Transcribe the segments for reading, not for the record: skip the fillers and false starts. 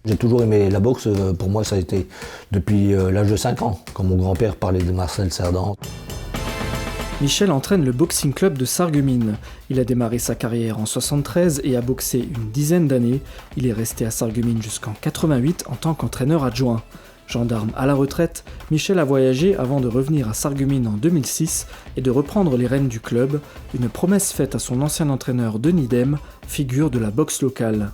J'ai toujours aimé la boxe, pour moi ça a été depuis l'âge de 5 ans, quand mon grand-père parlait de Marcel Cerdan. Michel entraîne le Boxing Club de Sarreguemines. Il a démarré sa carrière en 1973 et a boxé une dizaine d'années. Il est resté à Sarreguemines jusqu'en 1988 en tant qu'entraîneur adjoint. Gendarme à la retraite, Michel a voyagé avant de revenir à Sarreguemines en 2006 et de reprendre les rênes du club, une promesse faite à son ancien entraîneur Denis Dem, figure de la boxe locale.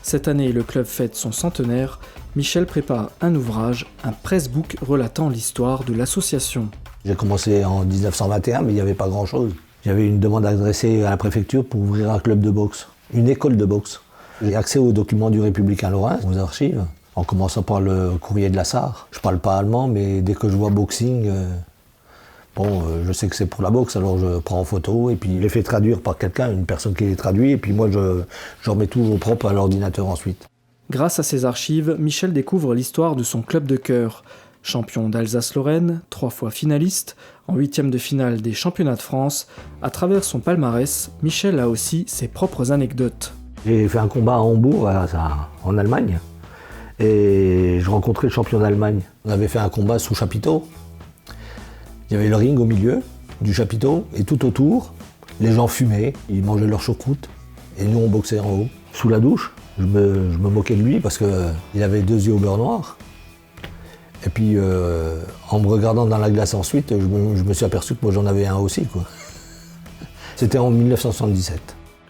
Cette année, le club fête son centenaire. Michel prépare un ouvrage, un pressbook relatant l'histoire de l'association. J'ai commencé en 1921, mais il n'y avait pas grand-chose. J'avais une demande adressée à la préfecture pour ouvrir un club de boxe, une école de boxe. J'ai accès aux documents du Républicain Lorrain, aux archives, en commençant par le courrier de la Sarre. Je parle pas allemand, mais dès que je vois boxing, je sais que c'est pour la boxe, alors je prends en photo et puis je les fais traduire par quelqu'un, une personne qui les traduit, et puis moi je remets tout au propre à l'ordinateur ensuite. Grâce à ces archives, Michel découvre l'histoire de son club de cœur. Champion d'Alsace-Lorraine, 3 fois finaliste, en 8e de finale des championnats de France, à travers son palmarès, Michel a aussi ses propres anecdotes. J'ai fait un combat à Hambourg, en Allemagne, et je rencontrais le champion d'Allemagne. On avait fait un combat sous chapiteau. Il y avait le ring au milieu du chapiteau, et tout autour, les gens fumaient, ils mangeaient leur choucroute, et nous on boxait en haut. Sous la douche, je me moquais de lui parce qu'il avait 2 yeux au beurre noir. Et puis, en me regardant dans la glace ensuite, je me suis aperçu que moi j'en avais un aussi, quoi. C'était en 1977.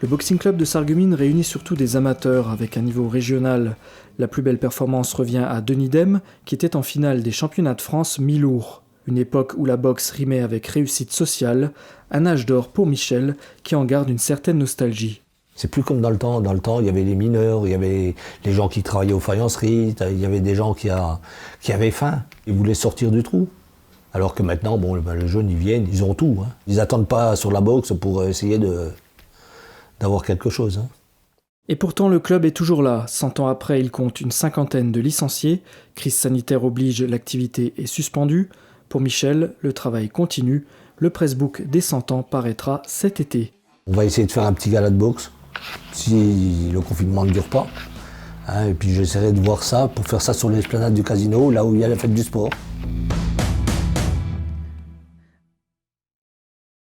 Le Boxing Club de Sarreguemines réunit surtout des amateurs avec un niveau régional. La plus belle performance revient à Denis Dem, qui était en finale des championnats de France mi-lourd. Une époque où la boxe rimait avec réussite sociale, un âge d'or pour Michel, qui en garde une certaine nostalgie. C'est plus comme dans le temps. Dans le temps, il y avait les mineurs, il y avait les gens qui travaillaient aux faïenceries, il y avait des gens qui avaient faim, ils voulaient sortir du trou. Alors que maintenant, les jeunes, ils viennent, ils ont tout. Ils n'attendent pas sur la boxe pour essayer d'avoir quelque chose. Et pourtant, le club est toujours là. 100 ans après, il compte une 50aine de licenciés. Crise sanitaire oblige, l'activité est suspendue. Pour Michel, le travail continue. Le pressbook des 100 ans paraîtra cet été. On va essayer de faire un petit gala de boxe, si le confinement ne dure pas. Et puis j'essaierai de voir ça, pour faire ça sur l'esplanade du casino, là où il y a la fête du sport.